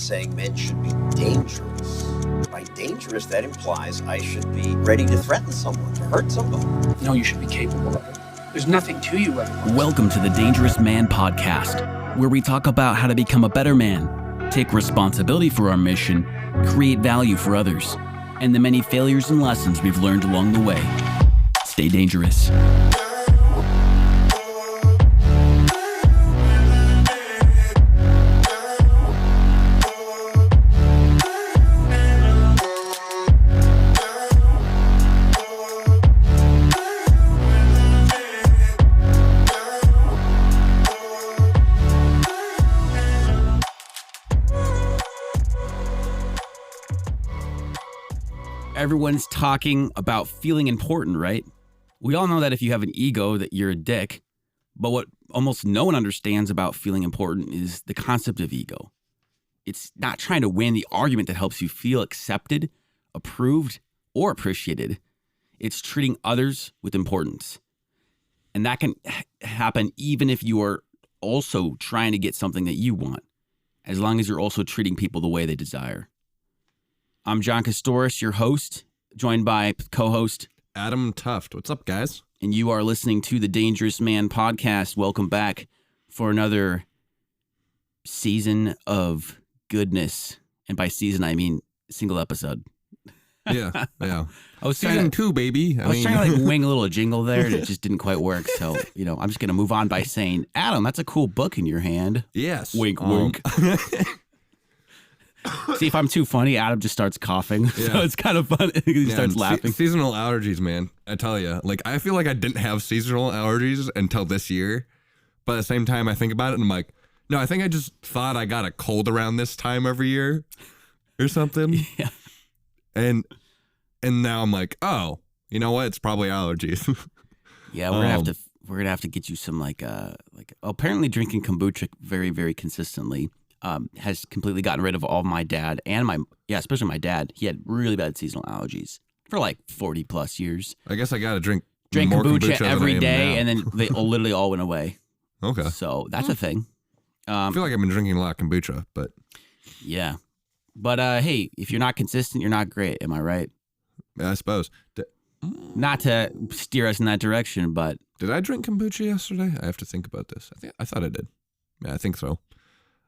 saying men should be dangerous. By dangerous, that implies I should be ready to threaten someone, to hurt somebody. No, you should be capable of it. There's nothing to you otherwise. Welcome to the Dangerous Man Podcast, where we talk about how to become a better man, take responsibility for our mission, create value for others, and the many failures and lessons we've learned along the way. Stay dangerous. Everyone's talking about feeling important, right? We all know that if you have an ego that you're a dick, but what almost no one understands about feeling important is the concept of ego. It's not trying to win the argument that helps you feel accepted, approved, or appreciated. It's treating others with importance. And that can happen even if you are also trying to get something that you want, as long as you're also treating people the way they desire. I'm John Kostohris, your host, joined by co-host Adam Thooft. What's up, guys? And you are listening to the Dangerous Man Podcast. Welcome back for another season of goodness. And by season, I mean single episode. Yeah. I was Season 2, baby. I was trying to wing a little jingle there, and it just didn't quite work. So, I'm just going to move on by saying, Adam, that's a cool book in your hand. Yes. Wink, wink. See, if I'm too funny, Adam just starts coughing. Yeah. So it's kind of fun. He starts laughing. Seasonal allergies, man. I tell you. I feel like I didn't have seasonal allergies until this year. But at the same time, I think about it and I'm like, no, I think I just thought I got a cold around this time every year or something. Yeah. And now I'm like, oh, you know what? It's probably allergies. Yeah, we're gonna have to get you some apparently drinking kombucha very, very consistently. Has completely gotten rid of all my dad and especially my dad. He had really bad seasonal allergies for 40 plus years. I guess I got to drink more kombucha every day, and then they literally all went away. Okay. So that's a thing. I feel like I've been drinking a lot of kombucha, but. Yeah. But hey, if you're not consistent, you're not great. Am I right? Yeah, I suppose. Not to steer us in that direction, but. Did I drink kombucha yesterday? I have to think about this. I thought I did. Yeah, I think so.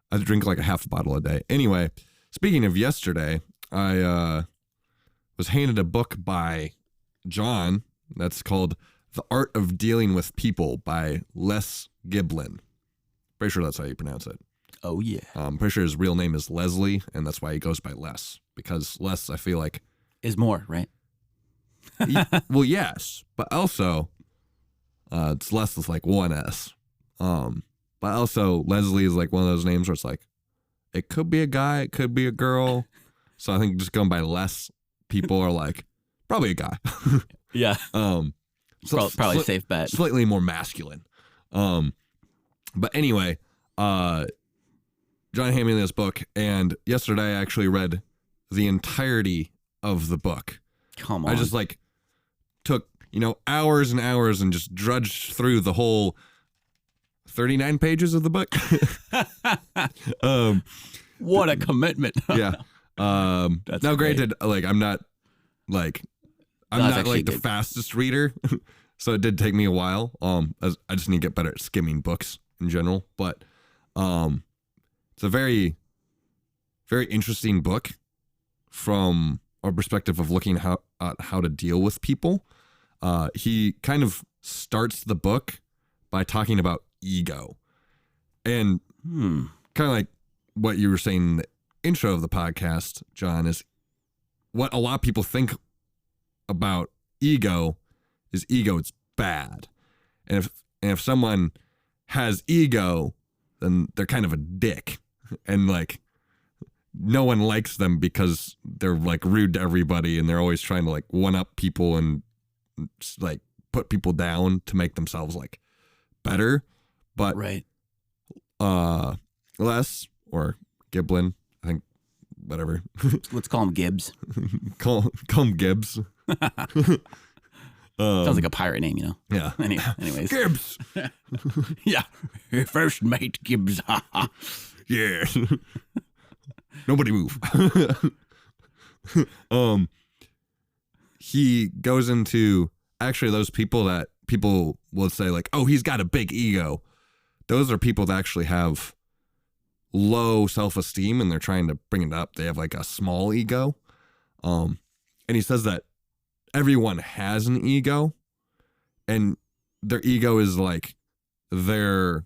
I drink a half a bottle a day. Anyway, speaking of yesterday, I was handed a book by John that's called The Art of Dealing with People by Les Giblin. Pretty sure that's how you pronounce it. Oh, yeah. I'm pretty sure his real name is Leslie, and that's why he goes by Les. Because Les, I feel like... is more, right? Well, yes. But also, it's Les with one S. But also, Leslie is one of those names where it's it could be a guy, it could be a girl. So I think just going by Les, people are probably a guy. Yeah. Probably a safe bet. Slightly more masculine. But anyway, John handed me this book, and yesterday I actually read the entirety of the book. Come on. I just took, hours and hours and just drudged through the whole 39 pages of the book. What a commitment. Yeah. Now granted, I'm not the fastest reader. So it did take me a while. I just need to get better at skimming books in general, but it's a very, very interesting book from our perspective of looking at how to deal with people. He kind of starts the book by talking about ego, and kind of like what you were saying in the intro of the podcast, John, is what a lot of people think about ego is it's bad, and if someone has ego, then they're kind of a dick, and no one likes them because they're rude to everybody, and they're always trying to one up people and put people down to make themselves better. But right. Les or Giblin, I think, whatever. Let's call him Gibbs. call him Gibbs. Sounds like a pirate name, Yeah. Anyways. Gibbs. Yeah. First mate Gibbs. Yeah. Nobody move. He goes into actually those people that people will say like, oh, he's got a big ego. Those are people that actually have low self-esteem and they're trying to bring it up. They have like a small ego. And he says that everyone has an ego and their ego is like their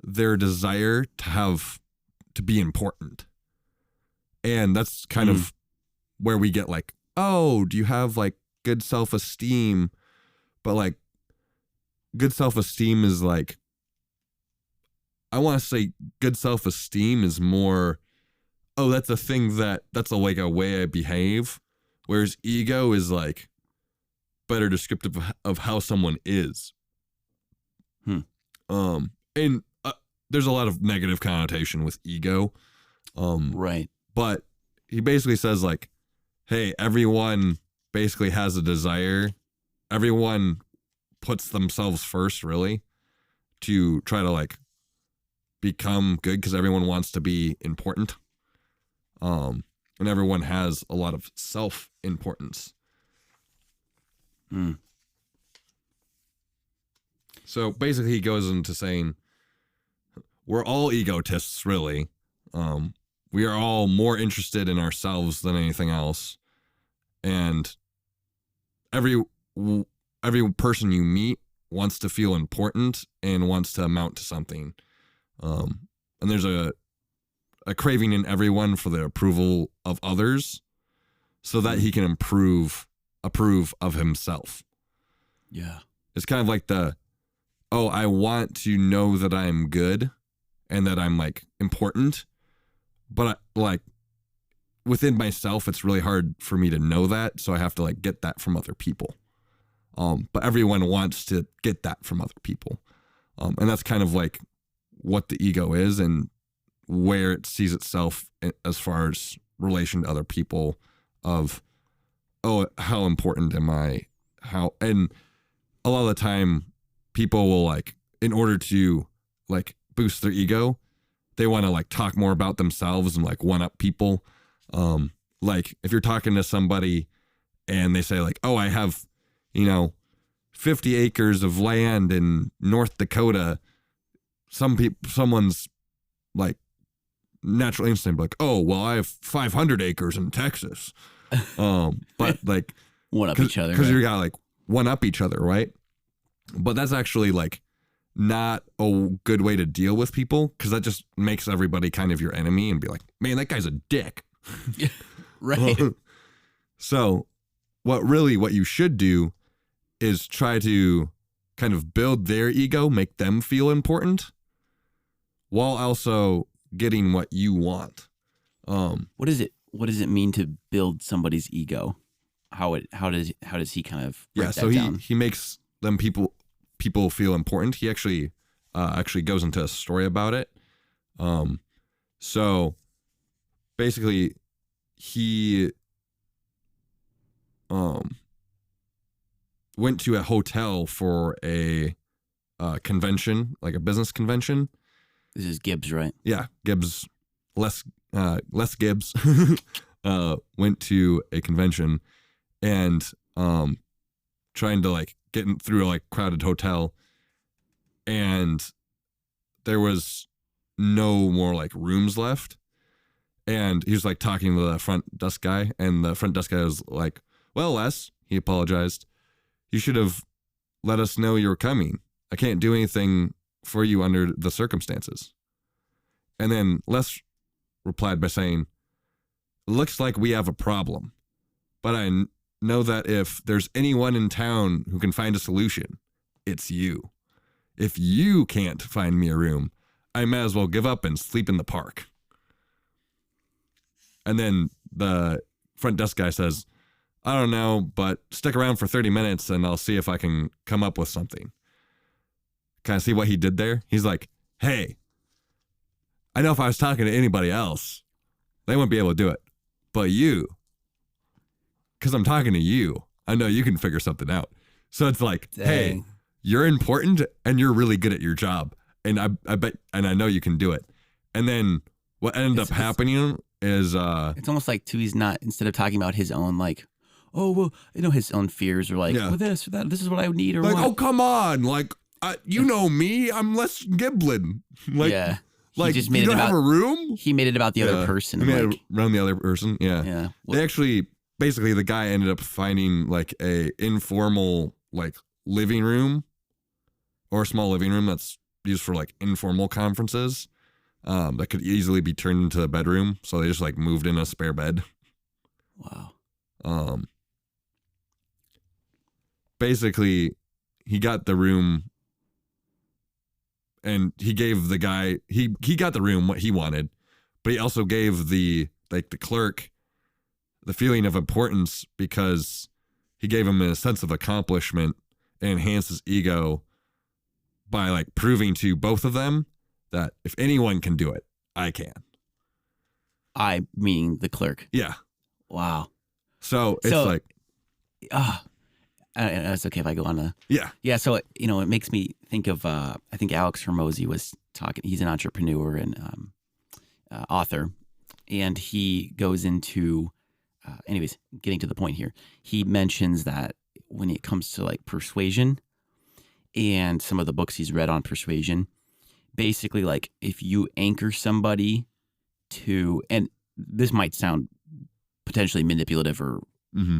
desire to be important. And that's kind of where we get like, oh, do you have like good self-esteem? But like good self-esteem is like, I want to say good self-esteem is more, oh, that's a thing that's like a way I behave. Whereas ego is like better descriptive of how someone is. And there's a lot of negative connotation with ego. Right. But he basically says like, hey, everyone basically has a desire. Everyone puts themselves first, really, to try to like become good because everyone wants to be important. And everyone has a lot of self-importance. So basically he goes into saying we're all egotists, really. We are all more interested in ourselves than anything else. And every person you meet wants to feel important and wants to amount to something. And there's a craving in everyone for the approval of others so that he can approve of himself. Yeah. It's kind of like I want to know that I'm good and that I'm like important, but like within myself, it's really hard for me to know that. So I have to like get that from other people. But everyone wants to get that from other people. And that's kind of like what the ego is and where it sees itself as far as relation to other people of, oh, how important am I? And a lot of the time people will like, in order to like boost their ego, they want to like talk more about themselves and like one up people. Like if you're talking to somebody and they say like, oh, I have, 50 acres of land in North Dakota. Someone's like natural instinct, like, oh, well, I have 500 acres in Texas. But like one up each other. Because right? you gotta like one up each other, right? But that's actually like not a good way to deal with people because that just makes everybody kind of your enemy and be like, man, that guy's a dick. Right. So what you should do is try to kind of build their ego, make them feel important while also getting what you want. What does it mean to build somebody's ego? How does he kind of break that down? He makes them people feel important. He actually goes into a story about it. So basically he went to a hotel for a convention, like a business convention. This is Gibbs, right? Yeah, Gibbs, Les Gibbs went to a convention and trying to like get through a like crowded hotel, and there was no more like rooms left. And he was like talking to the front desk guy, and the front desk guy was like, well, Les, he apologized, you should have let us know you were coming. I can't do anything for you under the circumstances. And then Les replied by saying, looks like we have a problem, but I know that if there's anyone in town who can find a solution, it's you. If you can't find me a room, I might as well give up and sleep in the park. And then the front desk guy says, I don't know, but stick around for 30 minutes and I'll see if I can come up with something. Can I see what he did there? He's like, hey, I know if I was talking to anybody else, they wouldn't be able to do it. But you, because I'm talking to you, I know you can figure something out. So it's like, Dang. Hey, you're important and you're really good at your job. And I bet, and I know you can do it. And then what ended up happening is it's almost like too, he's not, instead of talking about his own like, oh well, his own fears, or like, well, this or that, this is what I would need, or like, what. oh come on, like you know me, I'm Les Giblin. Like, yeah. Like, just made you it don't about, have a room? He made it about the other person. He made like, it around the other person, yeah. Yeah. They actually, basically, the guy ended up finding like a informal like living room, or a small living room that's used for like informal conferences, that could easily be turned into a bedroom. So they just like moved in a spare bed. Wow. Basically, he got the room. And he gave the guy, he got the room what he wanted, but he also gave the clerk the feeling of importance, because he gave him a sense of accomplishment and enhanced his ego by like proving to both of them that if anyone can do it, I can. I meaning the clerk. Yeah. Wow. So it's like, it's okay if I go on a yeah. So it makes me think of I think Alex Hormozy was talking. He's an entrepreneur and author, and he goes into anyways, getting to the point here. He mentions that when it comes to like persuasion and some of the books he's read on persuasion, basically like if you anchor somebody to, and this might sound potentially manipulative or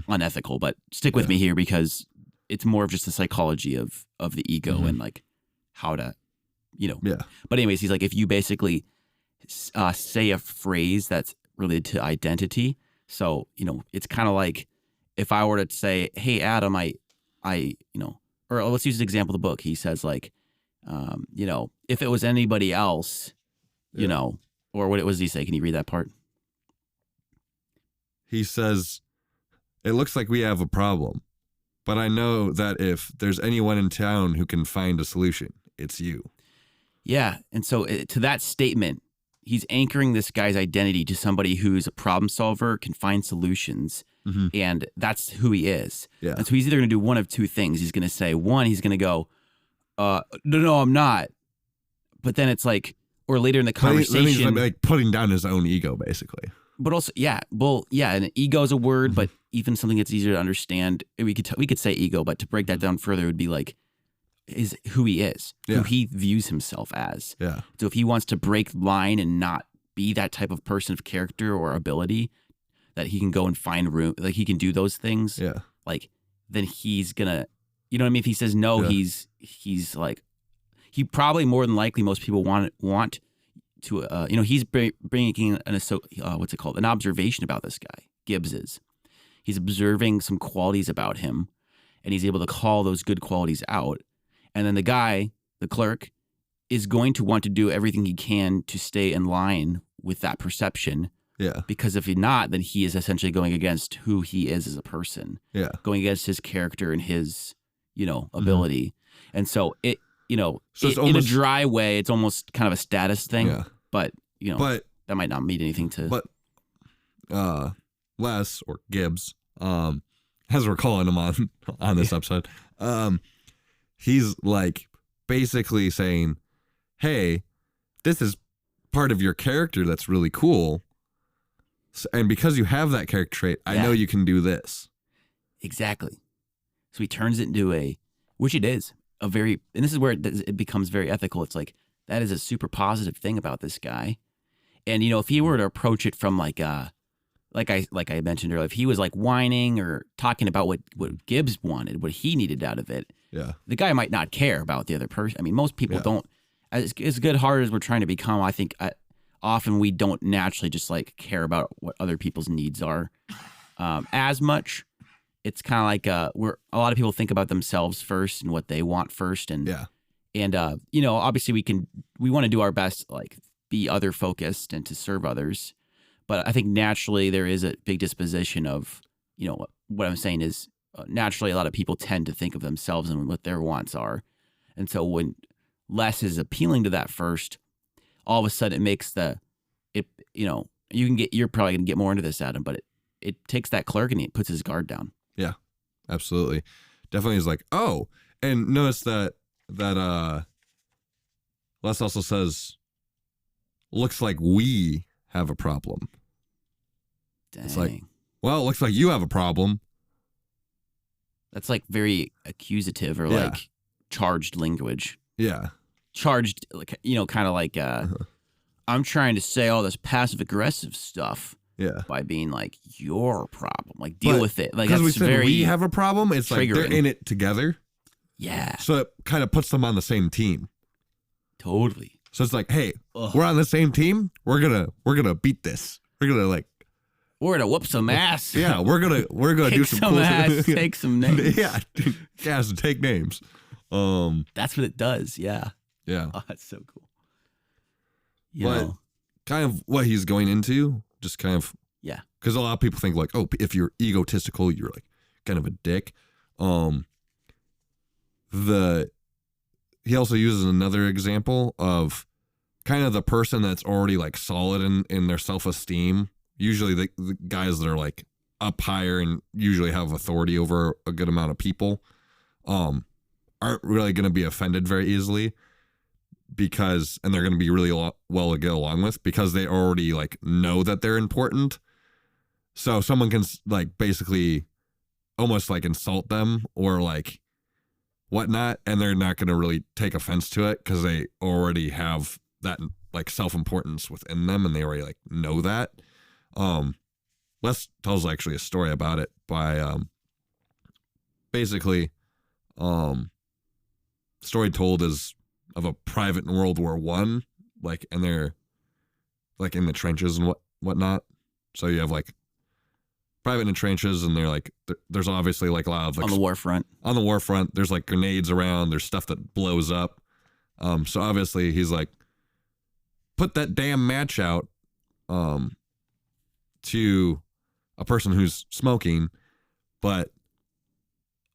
unethical, but stick with me here, because it's more of just the psychology of the ego and like how to, But anyways, he's like, if you basically say a phrase that's related to identity, so it's kind of like if I were to say, "Hey, Adam, I, or let's use an example of the book." He says like, if it was anybody else, or what does he say? Can you read that part? He says, "It looks like we have a problem, but I know that if there's anyone in town who can find a solution, it's you." Yeah. And so to that statement, he's anchoring this guy's identity to somebody who's a problem solver, can find solutions, and that's who he is. Yeah. And so he's either going to do one of two things. He's going to say, one, he's going to go, no, I'm not. But then it's like, or later in the conversation. He's like putting down his own ego, basically. But also, and ego is a word, but even something that's easier to understand. We could say ego, but to break that down further, it would be like, is who he is, who he views himself as. Yeah. So if he wants to break line and not be that type of person of character or ability, that he can go and find room, like he can do those things. Yeah. Like then he's gonna, you know what I mean? If he says no, he's like, he probably more than likely most people want to, he's bringing an observation about this guy. Gibbs is. He's observing some qualities about him, and he's able to call those good qualities out. And then the guy, the clerk, is going to want to do everything he can to stay in line with that perception. Yeah. Because if he's not, then he is essentially going against who he is as a person. Yeah. Going against his character and his, ability. And so it, in a dry way, it's almost kind of a status thing. Yeah. But, that might not mean anything to. But Les, or Gibbs, as we're calling him on this episode, he's like basically saying, hey, this is part of your character that's really cool. And because you have that character trait, I know you can do this. Exactly. So he turns it into which it is, and this is where it becomes very ethical. It's like, that is a super positive thing about this guy. And, if he were to approach it from like I mentioned earlier, if he was like whining or talking about what Gibbs wanted, what he needed out of it, the guy might not care about the other person. I mean, most people don't, as good hearted as we're trying to become, I think often we don't naturally just like care about what other people's needs are as much. It's kind of like a lot of people think about themselves first and what they want first. And, obviously we want to do our best, to, like, be other focused and to serve others. But I think naturally there is a big disposition of, what I'm saying is naturally a lot of people tend to think of themselves and what their wants are. And so when Les is appealing to that first, all of a sudden it makes you're probably going to get more into this, Adam, but it takes that clerk and it puts his guard down. Yeah, absolutely. Definitely is like, oh, and notice that Les also says, looks like we have a problem. Dang. It's like, well, it looks like you have a problem. That's like very accusative or Yeah. like charged language. Yeah. Charged, like, kind of like I'm trying to say all this passive aggressive stuff Yeah. by being like your problem, like deal But with it. Like because that's we said very we have a problem, it's like they're triggering. in it together. Yeah, So it kind of puts them on the same team. totally. So it's like, hey, Ugh. we're on the same team. We're gonna beat this. We're gonna like, We're gonna whoop some ass. yeah, we're gonna do Kick some some cool ass, shit. take some names. Yeah, gas and take names. That's what it does. Yeah. Yeah, Oh, that's so cool. You but know, kind of what he's going into, just kind of, yeah. because a lot of people think like, oh, if you're egotistical, you're like kind of a dick. He also uses another example of kind of the person that's already like solid in their self-esteem. Usually the guys that are like up higher and usually have authority over a good amount of people aren't really going to be offended very easily and they're going to be really well to get along with because they already like know that they're important. So someone can like basically almost like insult them or like whatnot, and they're not going to really take offense to it because they already have that like self-importance within them and they already like know that. Les tells actually a story about it by basically story told is of a private in World War I, like, and they're like in the trenches and whatnot. So you have like private in the trenches, and they're like, there's obviously like a lot of like On the war front. On the war front, there's like grenades around. There's stuff that blows up. So obviously he's like, put that damn match out, to a person who's smoking, but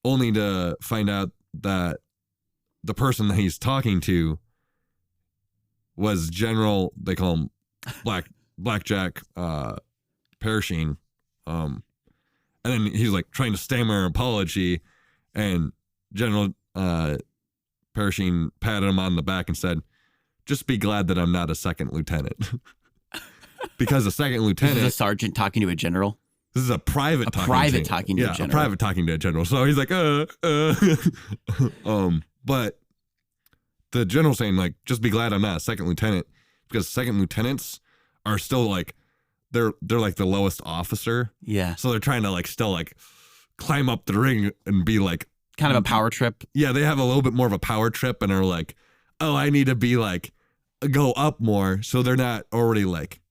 only to find out that the person that he's talking to was General, they call him Blackjack Pershing. And then he's like trying to stammer an apology, and General Pershing patted him on the back and said, just be glad that I'm not a second lieutenant. Because a second lieutenant... This is a sergeant talking to a general? This is a private talking to a general. A private talking to a general. So he's like, but the general's saying like, just be glad I'm not a second lieutenant, because second lieutenants are still like, they're like the lowest officer. Yeah. So they're trying to like still like climb up the ring and be like kind of a power trip. Yeah, they have a little bit more of a power trip and are like, oh, I need to be like go up more. So they're not already like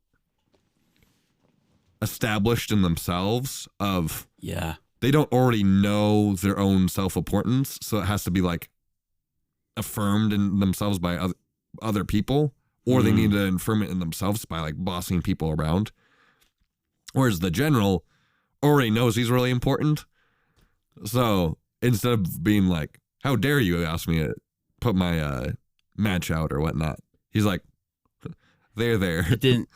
established in themselves of they don't already know their own self-importance. So it has to be like affirmed in themselves by other people, or they need to affirm it in themselves by like bossing people around. Whereas the general already knows he's really important. So instead of being like, how dare you ask me to put my match out or whatnot, he's like, there. It didn't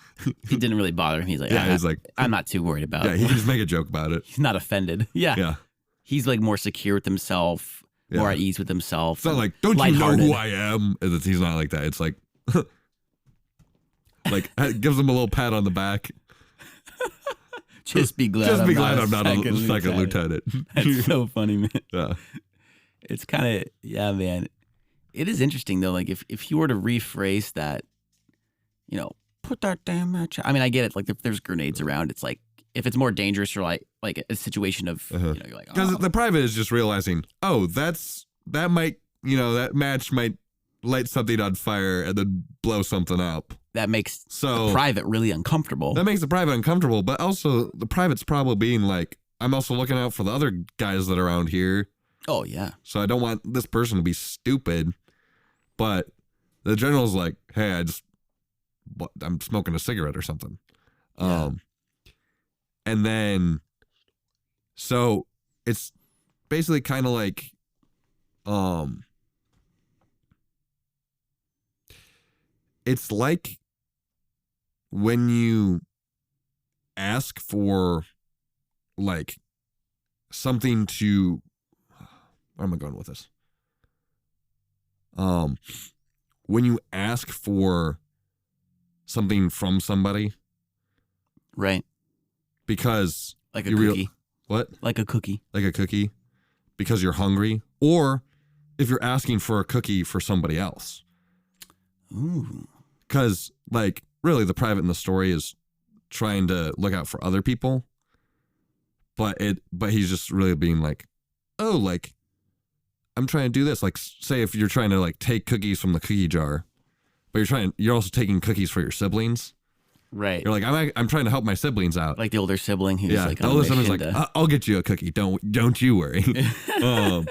really bother him. He's like, he's like, I'm not too worried about it. Yeah, he can just make a joke about it. He's not offended. Yeah. He's like more secure with himself, more at ease with himself. It's not like, don't you know who I am? He's not like that. It's like, like gives him a little pat on the back. Just be glad I'm not a second lieutenant. That's so funny, man. Yeah. It's kind of, man. It is interesting, though. Like, if you were to rephrase that, put that damn match out. I mean, I get it. Like, if there's grenades around, it's like, if it's more dangerous or like a situation of, you're like, because the private is just realizing, oh, that might, that match might light something on fire and then blow something up. That makes the private really uncomfortable. That makes the private uncomfortable, but also the private's probably being like, I'm also looking out for the other guys that are around here. Oh, yeah. So I don't want this person to be stupid. But the general's like, hey, I'm smoking a cigarette or something. Yeah. And then, so it's basically kind of like, it's like when you ask for like something to, where am I going with this? When you ask for something from somebody, Right. Because Like a you cookie. What? Like a cookie. Like a cookie, because you're hungry, or if you're asking for a cookie for somebody else. Ooh. Because, like, really the private in the story is trying to look out for other people, but he's just really being like, oh, like, I'm trying to do this. Like, say if you're trying to like take cookies from the cookie jar, but you're also taking cookies for your siblings. Right. You're like, I'm trying to help my siblings out. Like the older sibling who's like, the older sibling's like, I'll get you a cookie. Don't you worry. Because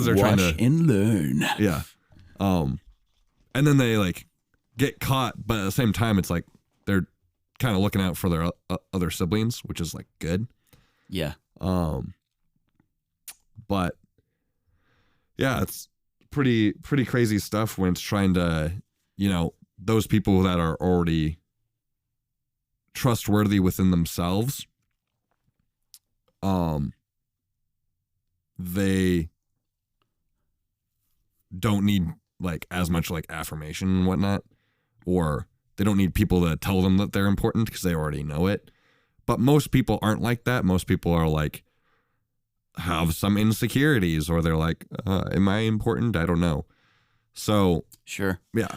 they're trying to and learn. Yeah. And then they like get caught, but at the same time, it's like they're kind of looking out for their other siblings, which is like good. Yeah. But yeah, it's pretty crazy stuff when it's trying to, those people that are already trustworthy within themselves, they don't need like as much like affirmation and whatnot, or they don't need people to tell them that they're important because they already know it. But most people aren't like that. Most people are like, have some insecurities, or they're like, am I important? I don't know. So Sure. yeah,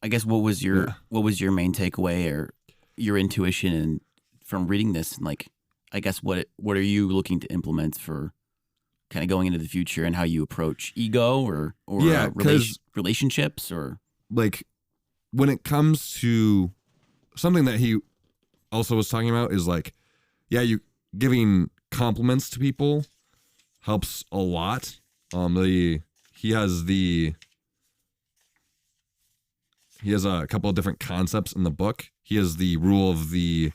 I guess what was your main takeaway or your intuition and from reading this, and like, I guess what are you looking to implement for kind of going into the future and how you approach ego or relationships, or like when it comes to something that he also was talking about is like, yeah, you giving compliments to people helps a lot. He has a couple of different concepts in the book. He has the rule of the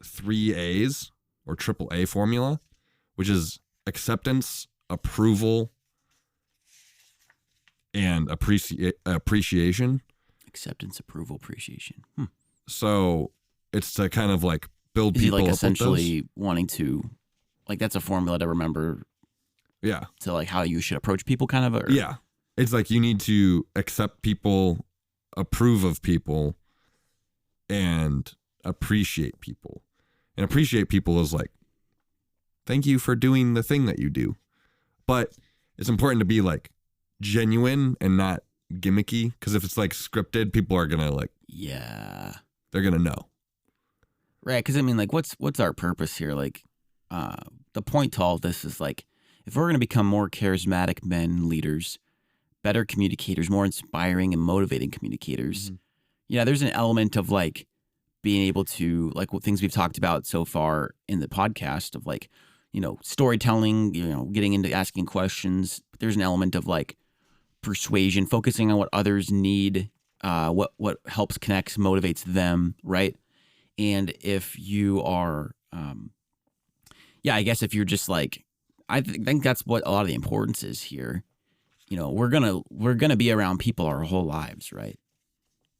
3 A's or triple A formula, which is acceptance, approval, and appreciation. Acceptance, approval, appreciation. So it's to kind of like build Is he people like up essentially wanting to, like, that's a formula to remember? Yeah. To like how you should approach people, kind of? Or? Yeah. It's like you need to accept people, approve of people, and appreciate people. And appreciate people is like, thank you for doing the thing that you do. But it's important to be like genuine and not gimmicky, because if it's like scripted, people are gonna like, yeah, they're gonna know. Right. Because I mean, like, what's our purpose here? Like, the point to all of this is like, if we're going to become more charismatic men, leaders, better communicators, more inspiring and motivating communicators, there's an element of like being able to, like, what things we've talked about so far in the podcast of like, storytelling, getting into asking questions. There's an element of like persuasion, focusing on what others need, what helps, connects, motivates them, right? And if you are, I guess if you're just like, I think that's what a lot of the importance is here. We're gonna be around people our whole lives, right?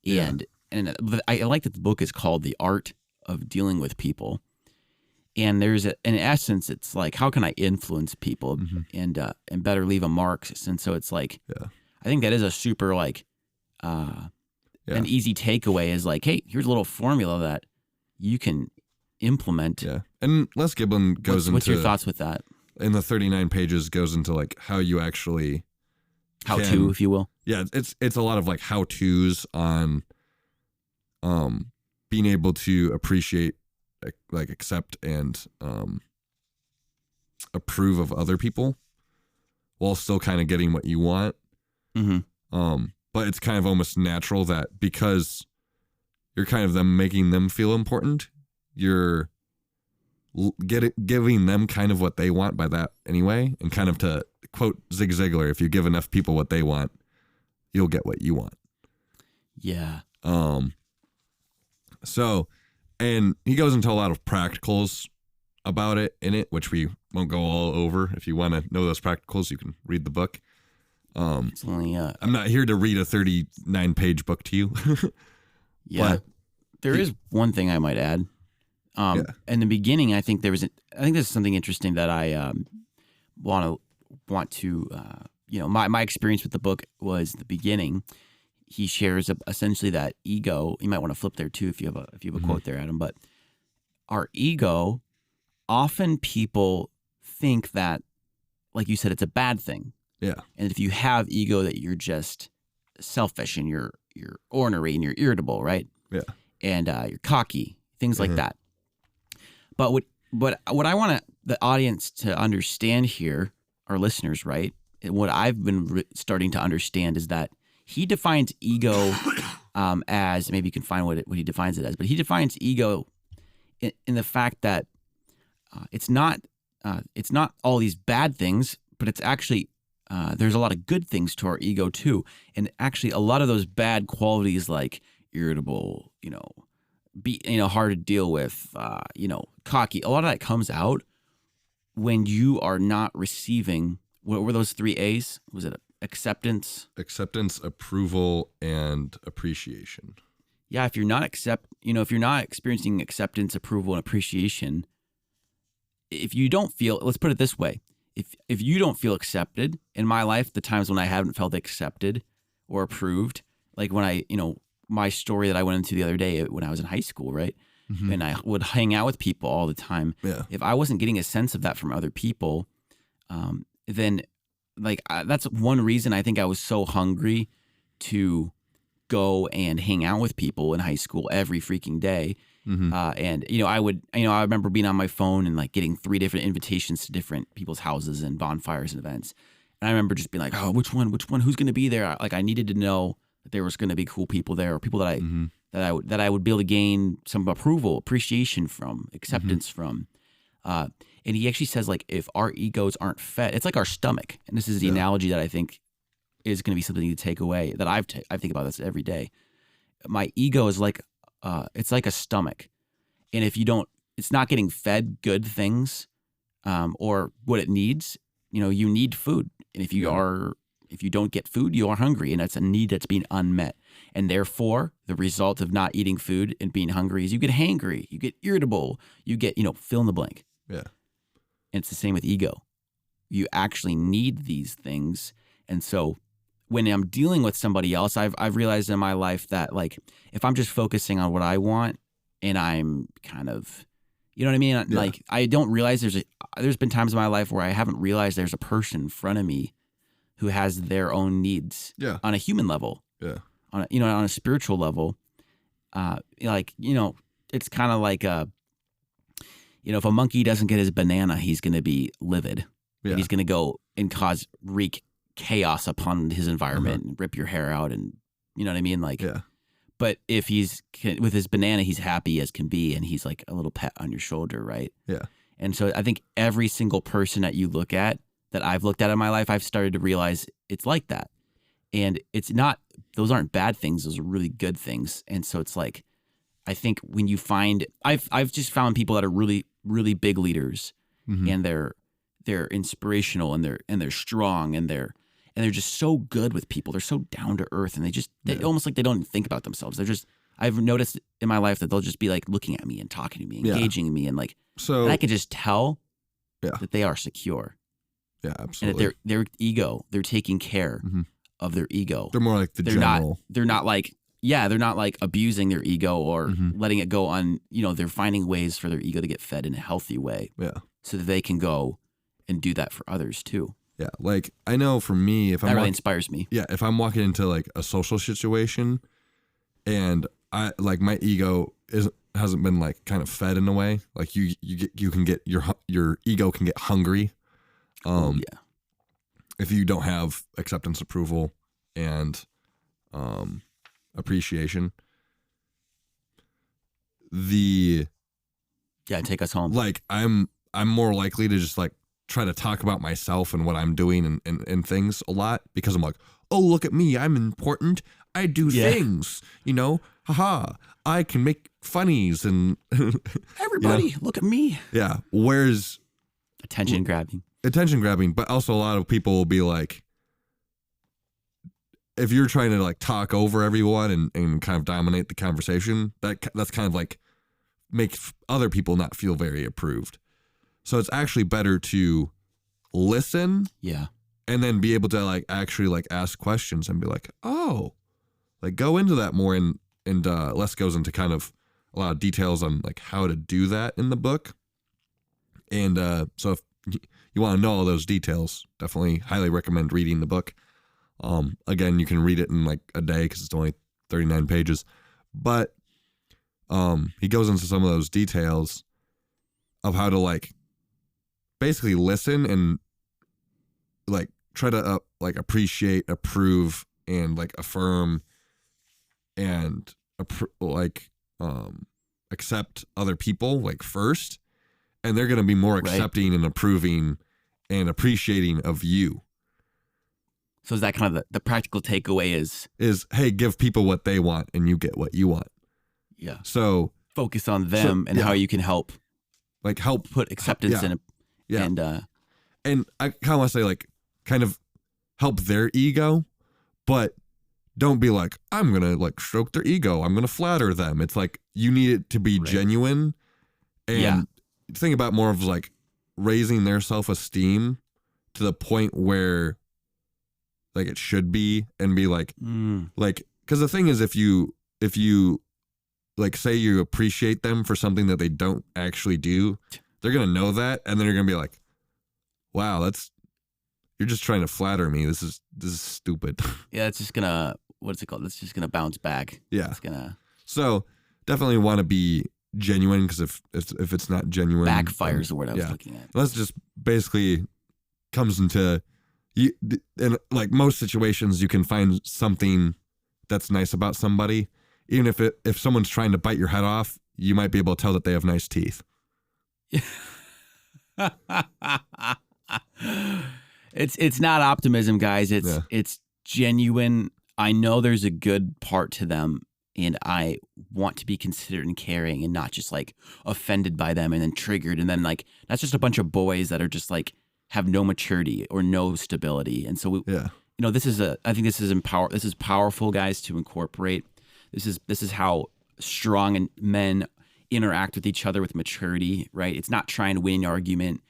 Yeah. And I like that the book is called The Art of Dealing with People. And there's in essence, it's like, how can I influence people and better leave a mark? And so it's like, I think that is a super like, an easy takeaway is like, hey, here's a little formula that you can implement. Yeah. And Les Giblin goes what's your thoughts with that? In the 39 pages goes into like how you actually to, if you will. Yeah, it's a lot of like how-tos on being able to appreciate, like accept and approve of other people while still kind of getting what you want. But it's kind of almost natural that because you're kind of making them feel important, you're giving them kind of what they want by that anyway. And kind of, to quote Zig Ziglar, if you give enough people what they want, you'll get what you want. Yeah. So, and he goes into a lot of practicals about it in it, which we won't go all over. If you want to know those practicals, you can read the book. It's only, I'm not here to read a 39-page book to you. Yeah. But there is one thing I might add. In the beginning, I think this is something interesting that I want to my experience with the book was the beginning. he shares essentially that ego. You might want to flip there too if you have a quote there, Adam. But our ego, often people think that, like you said, it's a bad thing. Yeah. And if you have ego, that you're just selfish and you're ornery and you're irritable, right? Yeah. And you're cocky, things like that. But what I want the audience to understand here, our listeners, right? And what I've been starting to understand is that he defines ego as, maybe you can find what he defines it as, but he defines ego in the fact that it's not all these bad things, but it's actually there's a lot of good things to our ego too. And actually a lot of those bad qualities, like irritable, hard to deal with, cocky, a lot of that comes out when you are not receiving, what were those 3 A's? Was it acceptance, approval, and appreciation? Yeah, if you're not experiencing acceptance, approval, and appreciation, if you don't feel, let's put it this way, if you don't feel accepted, in my life, the times when I haven't felt accepted or approved, like when my story that I went into the other day when I was in high school, right? Mm-hmm. And I would hang out with people all the time. Yeah. If I wasn't getting a sense of that from other people, then that's one reason I think I was so hungry to go and hang out with people in high school every freaking day. Mm-hmm. And I remember being on my phone and like getting 3 different invitations to different people's houses and bonfires and events. And I remember just being like, oh, which one, who's going to be there? Like I needed to know that there was going to be cool people there, or people that I would be able to gain some approval, appreciation from, acceptance from. And he actually says, like, if our egos aren't fed, it's like our stomach. And this is the analogy that I think is going to be something to take away, that I think about this every day. My ego is like, it's like a stomach. And if it's not getting fed good things, or what it needs, you need food. And if you don't get food, you are hungry. And that's a need that's being unmet. And therefore, the result of not eating food and being hungry is you get hangry, you get irritable, you get, fill in the blank. Yeah. And it's the same with ego. You actually need these things. And so when I'm dealing with somebody else, I've realized in my life that, like, if I'm just focusing on what I want and I'm kind of, you know what I mean? Yeah. Like, I don't realize there's been times in my life where I haven't realized there's a person in front of me who has their own needs on a human level. Yeah. On a spiritual level. It's kind of like if a monkey doesn't get his banana, he's going to be livid. Yeah. And he's going to go and wreak chaos upon his environment and rip your hair out, and you know what I mean? Like, but if he's with his banana, he's happy as can be, and he's like a little pet on your shoulder, right? Yeah. And so I think every single person that you look at, that I've looked at in my life, I've started to realize it's like that. And those aren't bad things. Those are really good things. And so it's like, I think when you find, I've just found people that are really, really big leaders, and they're inspirational, and they're strong, and they're just so good with people. They're so down to earth, and they almost like they don't think about themselves. I've noticed in my life that they'll just be like looking at me and talking to me, engaging in me, and like, and I can just tell that they are secure. Yeah, absolutely. And that their ego, they're taking care of their ego. They're more like they're not like abusing their ego or letting it go on, they're finding ways for their ego to get fed in a healthy way. Yeah. So that they can go and do that for others too. Yeah. Like, I know for me, that really inspires me. Yeah. If I'm walking into like a social situation and my ego hasn't been like kind of fed in a way, like you can get your ego can get hungry. If you don't have acceptance, approval, and appreciation, take us home. Like, I'm more likely to just like try to talk about myself and what I'm doing and things a lot, because I'm like, oh, look at me, I'm important, I do things, haha, I can make funnies and everybody look at me. Yeah. Where's attention grabbing, but also a lot of people will be like, if you're trying to like talk over everyone and kind of dominate the conversation, that's kind of like makes other people not feel very approved. So it's actually better to listen, and then be able to like actually like ask questions and be like, oh, like go into that more, and Les goes into kind of a lot of details on like how to do that in the book. And so if you want to know all those details, definitely highly recommend reading the book. Again, you can read it in like a day because it's only 39 pages, but he goes into some of those details of how to like basically listen and like try to like appreciate, approve, and like affirm and accept other people like first, and they're going to be more accepting and approving and appreciating of you. So is that kind of the practical takeaway is, hey, give people what they want and you get what you want. Yeah. So focus on them and how you can help put acceptance in. And I kind of want to say like kind of help their ego, but don't be like, I'm going to like stroke their ego. I'm going to flatter them. It's like, you need it to be genuine, and think about more of like raising their self-esteem to the point where like it should be, and be like, like, cause the thing is, if you like say you appreciate them for something that they don't actually do, they're going to know that. And then you're going to be like, wow, you're just trying to flatter me. This is stupid. Yeah. It's just gonna, what's it called? It's just gonna bounce back. Yeah. So definitely want to be genuine, because if it's not genuine, backfires the word I was looking at. That's just basically comes into you. In like most situations, you can find something that's nice about somebody. Even if someone's trying to bite your head off, you might be able to tell that they have nice teeth. It's not optimism, guys. It's genuine. I know there's a good part to them, and I want to be considered and caring, and not just like offended by them and then triggered, and then like that's just a bunch of boys that are just like have no maturity or no stability. And so I think this is powerful, guys, to incorporate. This is how strong and interact with each other with maturity, right? It's not trying to win an argument.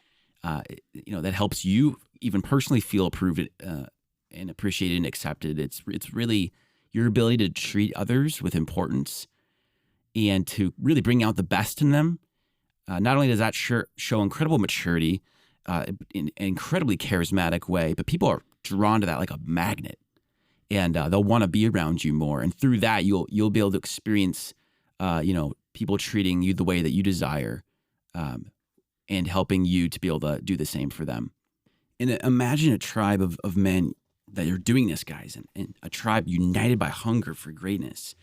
That helps you even personally feel approved and appreciated and accepted. It's really your ability to treat others with importance and to really bring out the best in them. Not only does that show incredible maturity in an incredibly charismatic way, but people are drawn to that like a magnet, and they'll want to be around you more. And through that, you'll be able to experience, people treating you the way that you desire, and helping you to be able to do the same for them. And imagine a tribe of men that are doing this, guys, and a tribe united by hunger for greatness.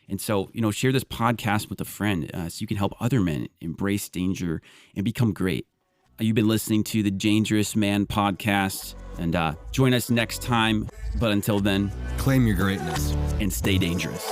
And so, share this podcast with a friend so you can help other men embrace danger and become great. You've been listening to the Dangerous Man podcast, and join us next time. But until then, claim your greatness and stay dangerous.